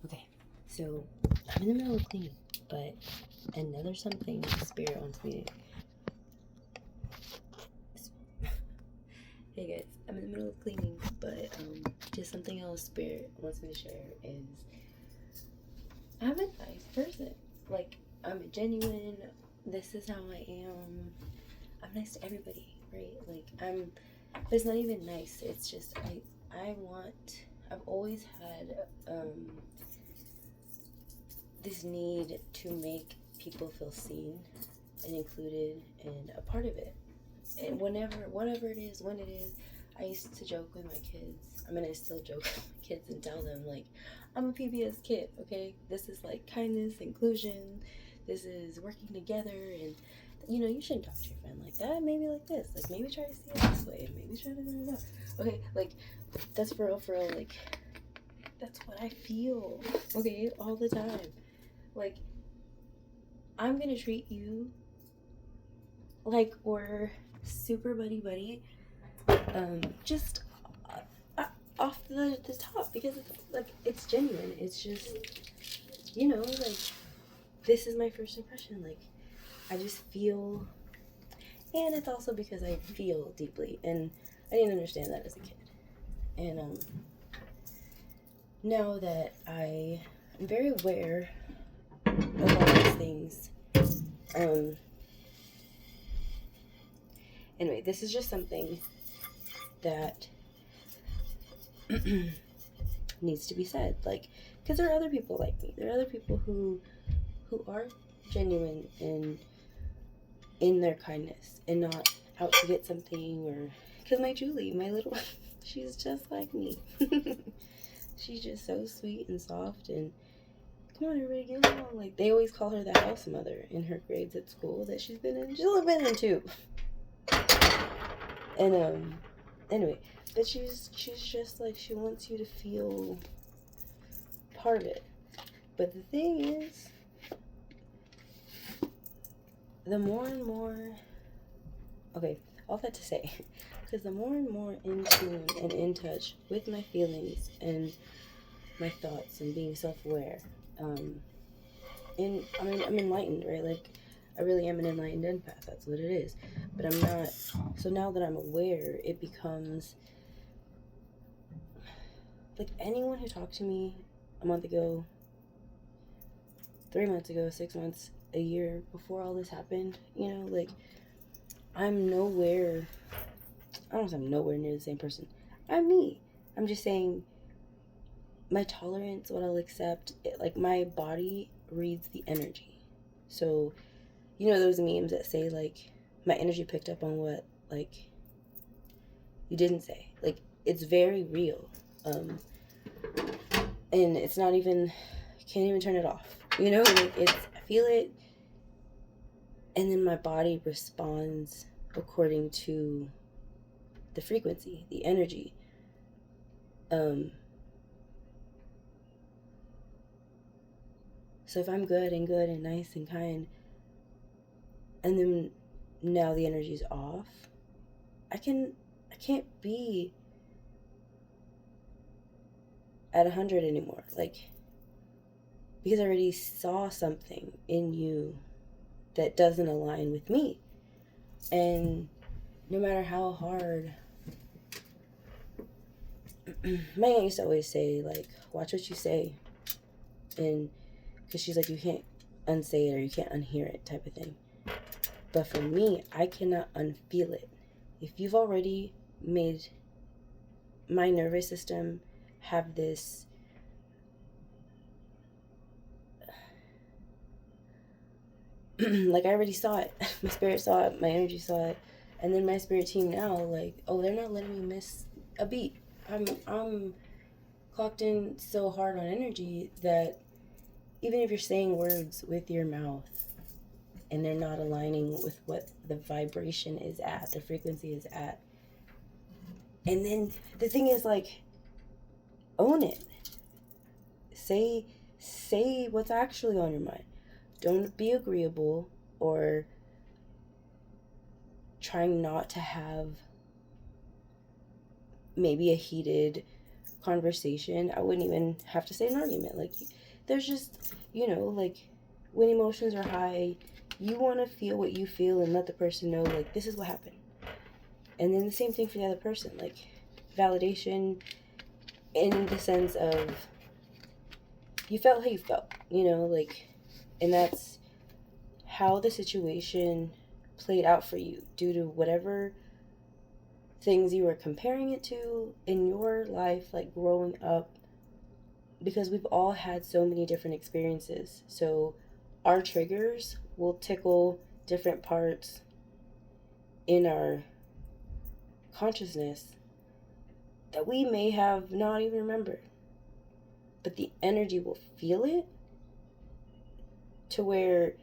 Okay, so I'm in the middle of cleaning, but another something spirit wants me to. Hey guys, I'm in the middle of cleaning, but just something else spirit wants me to share is I'm a nice person. Like, I'm a genuine, this is how I am. I'm nice to everybody, right? Like, but it's not even nice. It's just, I've always had this need to make people feel seen and included and a part of it. And whatever it is, when it is, I used to joke with my kids. I mean, I still joke with my kids and tell them, like, I'm a PBS kid, okay? This is like kindness, inclusion. This is working together. And, you shouldn't talk to your friend like that. Maybe like this. Like, maybe try to see it this way. Maybe try to. Okay, like, that's for real. Like, that's what I feel, okay? All the time. Like, I'm gonna treat you like we're super buddy, just off the top because it's genuine. It's just like this is my first impression. Like I just feel, and it's also because I feel deeply, and I didn't understand that as a kid. And now that I am very aware of all these things, anyway, this is just something that needs to be said. Like, because there are other people like me. There are other people who are genuine in their kindness and not out to get something. Or because my Julie, my little, she's just like me. She's just so sweet and soft and come on, everybody get along. Like they always call her the house mother in her grades at school that she's been in. She's only been in 2. And anyway, but she's just like she wants you to feel part of it. But the thing is, the more and more, okay, all that to say, because the more and more in tune and in touch with my feelings and my thoughts and being self-aware, I'm enlightened, right? Like, I really am an enlightened empath. That's what it is. But I'm not. So now that I'm aware, it becomes like anyone who talked to me a month ago, 3 months ago, 6 months, a year before all this happened, like I'm nowhere. I don't know if I'm nowhere near the same person. I'm me. I'm just saying my tolerance, what I'll accept, like my body reads the energy. So, those memes that say like my energy picked up on what like you didn't say. Like it's very real. And it's not even can't even turn it off. Like it's I feel it and then my body responds according to the frequency, the energy. So if I'm good and nice and kind, and then now the energy's off, I can't be at 100 anymore. Like, because I already saw something in you that doesn't align with me. And no matter how hard, my aunt used to always say, like, watch what you say. And because she's like, you can't unsay it or you can't unhear it type of thing. But for me, I cannot unfeel it. If you've already made my nervous system have this like I already saw it. My spirit saw it, my energy saw it. And then my spirit team now, like, oh, they're not letting me miss a beat. I'm clocked in so hard on energy that even if you're saying words with your mouth and they're not aligning with what the vibration is at, the frequency is at. And then the thing is, like, own it. Say what's actually on your mind. Don't be agreeable or trying not to have maybe a heated conversation, I wouldn't even have to say an argument. Like, there's just, like, when emotions are high, you want to feel what you feel and let the person know, like, this is what happened. And then the same thing for the other person, like, validation in the sense of you felt how you felt, like, and that's how the situation played out for you due to whatever things you were comparing it to in your life, like growing up, because we've all had so many different experiences. So our triggers will tickle different parts in our consciousness that we may have not even remembered. But the energy will feel it to where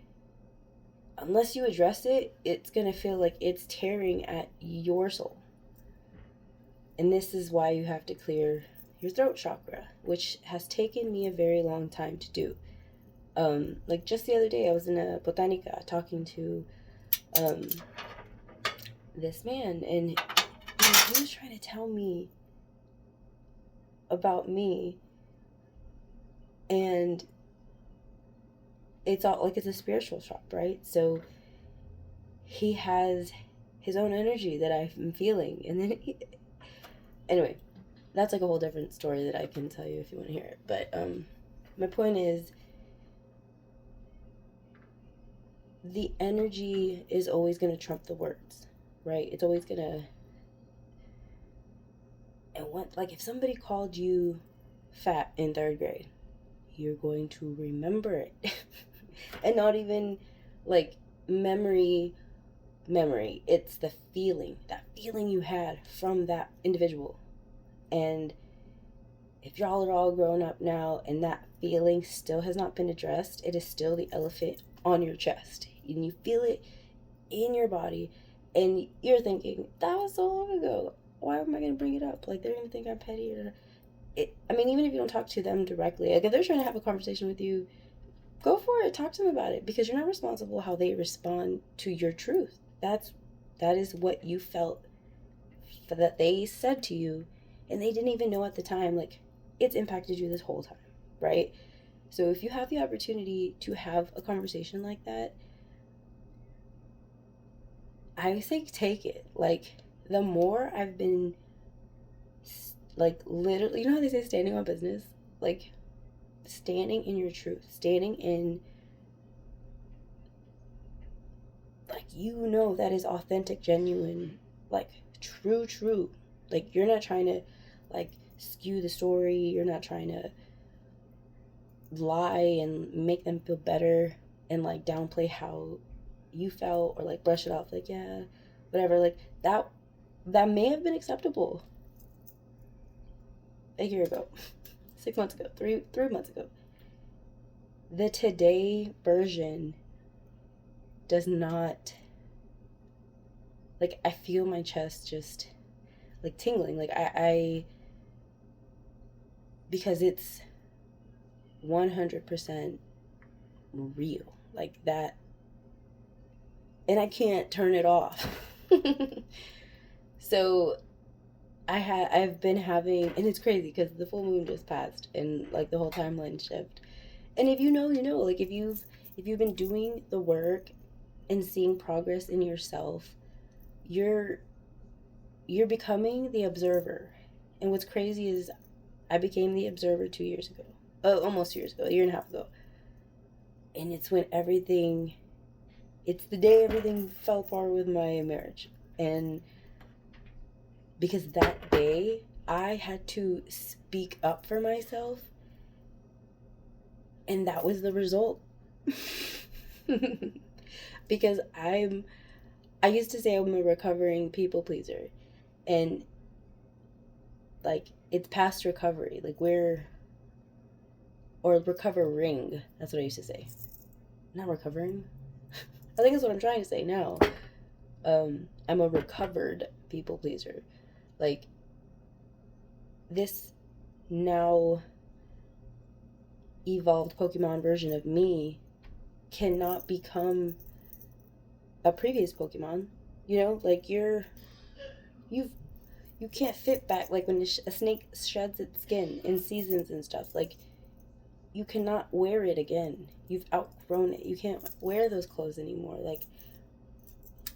unless you address it, it's going to feel like it's tearing at your soul. And this is why you have to clear your throat chakra, which has taken me a very long time to do. Like just the other day, I was in a botanica talking to this man, and he was trying to tell me about me, and it's all like it's a spiritual shop, right? So he has his own energy that I'm feeling, and then anyway, that's like a whole different story that I can tell you if you want to hear it. But my point is, the energy is always going to trump the words, right? It's always going to. And what, like, if somebody called you fat in 3rd grade, you're going to remember it. And not even like memory. It's the feeling, that feeling you had from that individual. And if y'all are all grown up now and that feeling still has not been addressed, it is still the elephant on your chest. And you feel it in your body, and you're thinking, that was so long ago. Why am I going to bring it up? Like, they're going to think I'm petty. I mean, even if you don't talk to them directly, like if they're trying to have a conversation with you, go for it. Talk to them about it, because you're not responsible how they respond to your truth. That is what you felt that they said to you, and they didn't even know at the time. Like, it's impacted you this whole time, right? So if you have the opportunity to have a conversation like that, I think take it. Like, the more I've been, like, literally, you know how they say standing on business? Like, standing in your truth, standing in, like, that is authentic, genuine, like, true. Like, you're not trying to, like, skew the story. You're not trying to lie and make them feel better and, like, downplay how you felt, or, like, brush it off, like, yeah, whatever. Like, that may have been acceptable a year ago, 6 months ago, three months ago. The today version does not, like, I feel my chest just, like, tingling. Like, I because it's 100% real. Like, that, and I can't turn it off. So I've been having, and it's crazy because the full moon just passed and, like, the whole timeline shift. And if you know, like, if you've been doing the work and seeing progress in yourself, you're becoming the observer. And what's crazy is I became the observer 2 years ago. Almost 2 years ago, a year and a half ago. And it's the day everything fell apart with my marriage. And because that day I had to speak up for myself, and that was the result. Because I used to say I'm a recovering people pleaser, and, like, it's past recovery. Like, or recovering. That's what I used to say. Not recovering. I think that's what I'm trying to say now. I'm a recovered people pleaser. Like, this now evolved Pokemon version of me cannot become a previous Pokemon. Like, you've you can't fit back, like when a snake sheds its skin in seasons and stuff, like you cannot wear it again. You've outgrown it. You can't wear those clothes anymore. Like,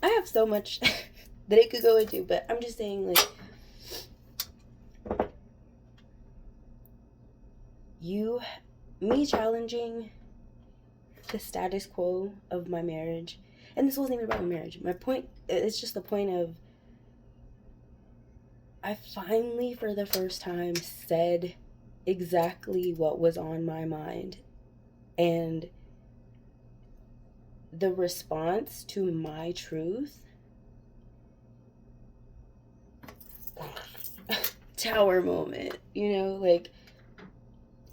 I have so much that it could go into, but I'm just saying, like, me challenging the status quo of my marriage, and this wasn't even about my marriage. My point, it's just the point of, I finally, for the first time, said exactly what was on my mind. And the response to my truth, tower moment, you know, like,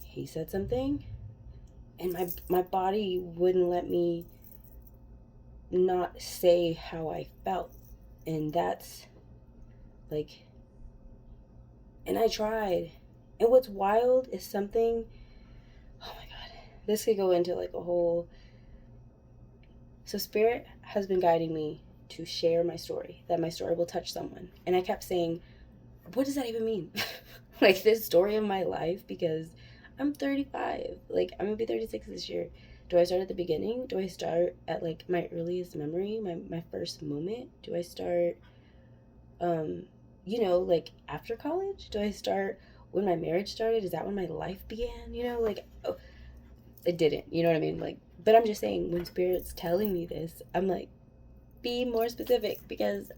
he said something, and my body wouldn't let me not say how I felt. And that's, like, and I tried. And what's wild is something, oh my God, this could go into, like, a whole, so Spirit has been guiding me to share my story, that my story will touch someone. And I kept saying, what does that even mean? Like, this story of my life, because I'm 35. Like, I'm gonna be 36 this year. Do I start at the beginning? Do I start at, like, my earliest memory, my first moment? Do I start, you know, like, after college? Do I start when my marriage started? Is that when my life began? You know, like, oh, it didn't. You know what I mean? Like, but I'm just saying, when Spirit's telling me this, I'm like, be more specific, because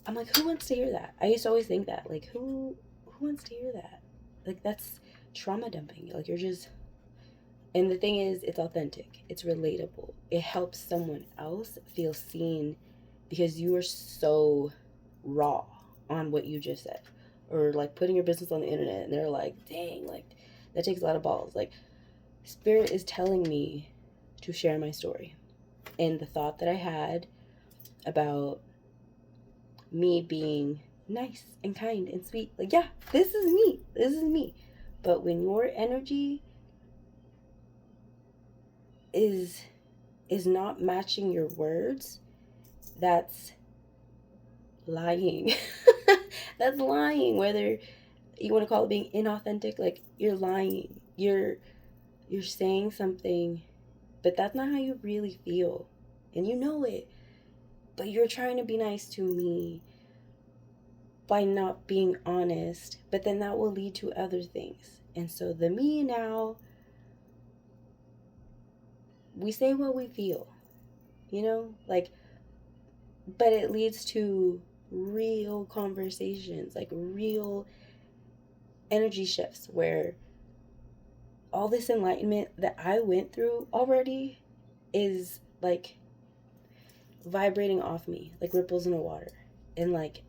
I'm like, who wants to hear that? I used to always think that, like, who wants to hear that? Like, that's trauma dumping. Like, you're just, and the thing is, it's authentic. It's relatable. It helps someone else feel seen, because you are so raw on what you just said. Or, like, putting your business on the internet, and they're like, dang, like, that takes a lot of balls. Like, Spirit is telling me to share my story. And the thought that I had about me being nice and kind and sweet, like, yeah, this is me. But when your energy is not matching your words, that's lying. That's lying. Whether you want to call it being inauthentic, like, you're lying. You're saying something, but that's not how you really feel, and you know it. But you're trying to be nice to me by not being honest, but then that will lead to other things. And so the me now, we say what we feel, you know, like, but it leads to real conversations, like real energy shifts, where all this enlightenment that I went through already is, like, vibrating off me like ripples in the water. And, like,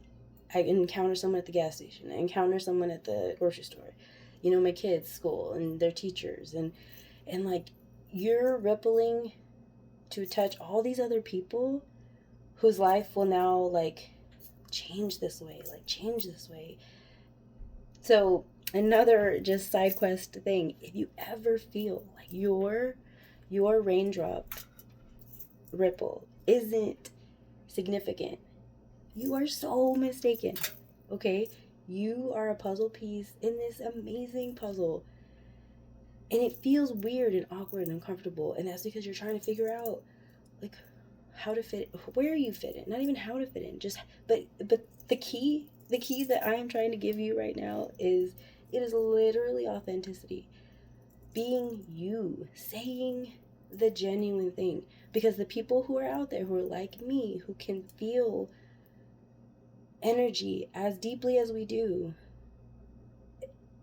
I encounter someone at the gas station, I encounter someone at the grocery store, you know, my kids' school and their teachers, and like, you're rippling to touch all these other people whose life will now, like, change this way. So, another just side quest thing, if you ever feel like your raindrop ripple isn't significant, you are so mistaken. Okay? You are a puzzle piece in this amazing puzzle. And it feels weird and awkward and uncomfortable. And that's because you're trying to figure out, like, how to fit, where you fit in. Not even how to fit in. Just, but the key that I am trying to give you right now is, it is literally authenticity. Being you. Saying the genuine thing. Because the people who are out there who are like me, who can feel energy as deeply as we do,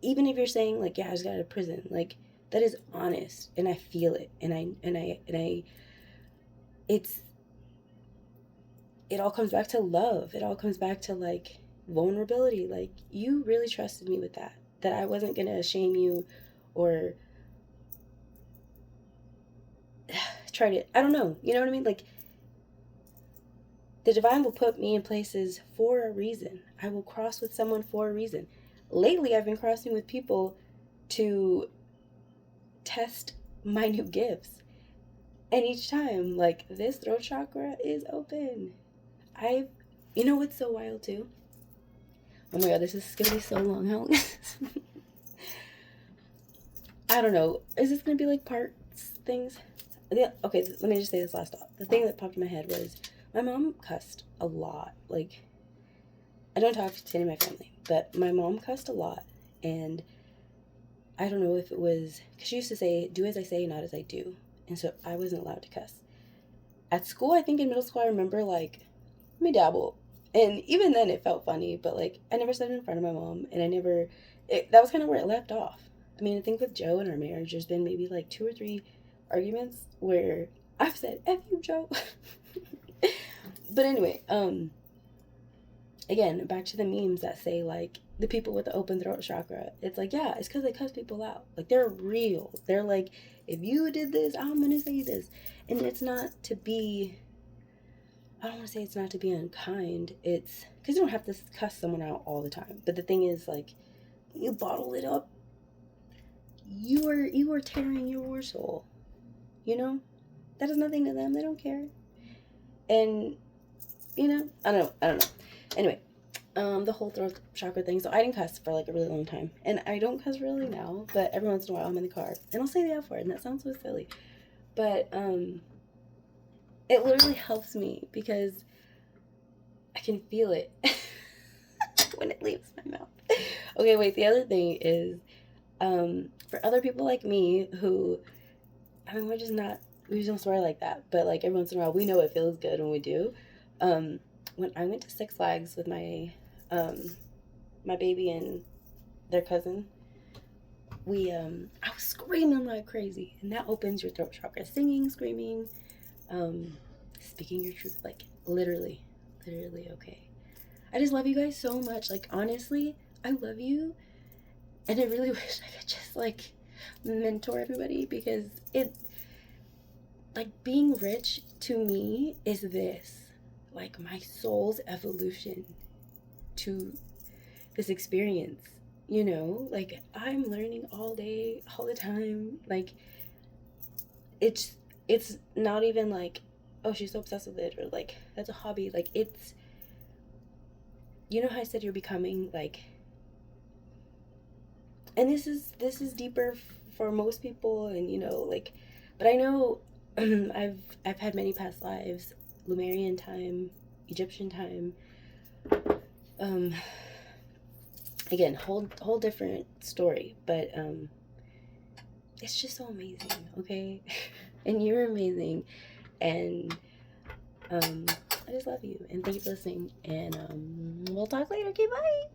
even if you're saying, like, yeah, I just got out of prison, like, that is honest, and I feel it, and I it all comes back to love. It all comes back to, like, vulnerability. Like, you really trusted me with that I wasn't gonna shame you or try to, I don't know, you know what I mean? Like, the divine will put me in places for a reason. I will cross with someone for a reason. Lately, I've been crossing with people to test my new gifts. And each time, like, this throat chakra is open. You know what's so wild too? Oh my god, this is gonna be so long. How long is this? I don't know. Is this gonna be like parts things? Yeah, okay, let me just say this last thought. The thing that popped in my head was my mom cussed a lot. Like, I don't talk to any of my family, but my mom cussed a lot. And I don't know if it was because she used to say, do as I say, not as I do. And so I wasn't allowed to cuss. At school, I think in middle school, I remember like, let me dabble. And even then, it felt funny, but like, I never said it in front of my mom. And I never, that was kind of where it left off. I mean, I think with Joe and our marriage, there's been maybe like 2 or 3 arguments where I've said, F you, Joe. But anyway, again, back to the memes that say like the people with the open throat chakra. It's like, yeah, it's because they cuss people out. Like, they're real. They're like, if you did this, I'm gonna say this. And it's not to be, I don't want to say it's not to be unkind. It's because you don't have to cuss someone out all the time. But the thing is, like, you bottle it up, you are tearing your soul. You know, that does nothing to them. They don't care. And I don't know. Anyway, the whole throat chakra thing. So I didn't cuss for like a really long time, and I don't cuss really now. But every once in a while, I'm in the car and I'll say the F word, and that sounds so silly, but it literally helps me because I can feel it when it leaves my mouth. Okay, wait. The other thing is, for other people like me who, I mean, we just don't swear like that, but like every once in a while, we know it feels good when we do. When I went to Six Flags with my my baby and their cousin, I was screaming like crazy, and that opens your throat chakra. Singing, screaming, speaking your truth, like literally, okay. I just love you guys so much. Like, honestly, I love you, and I really wish I could just like mentor everybody, because it, like, being rich to me is this, like, my soul's evolution to this experience. Like, I'm learning all day, all the time. Like, it's not even like, oh, she's so obsessed with it, or like that's a hobby. Like, it's, how I said you're becoming, like, and this is deeper for most people, and like, but I know I've had many past lives, Lemurian time, Egyptian time, again, whole different story, but it's just so amazing, okay? And you're amazing, and I just love you, and thank you for listening, and we'll talk later. Okay, bye.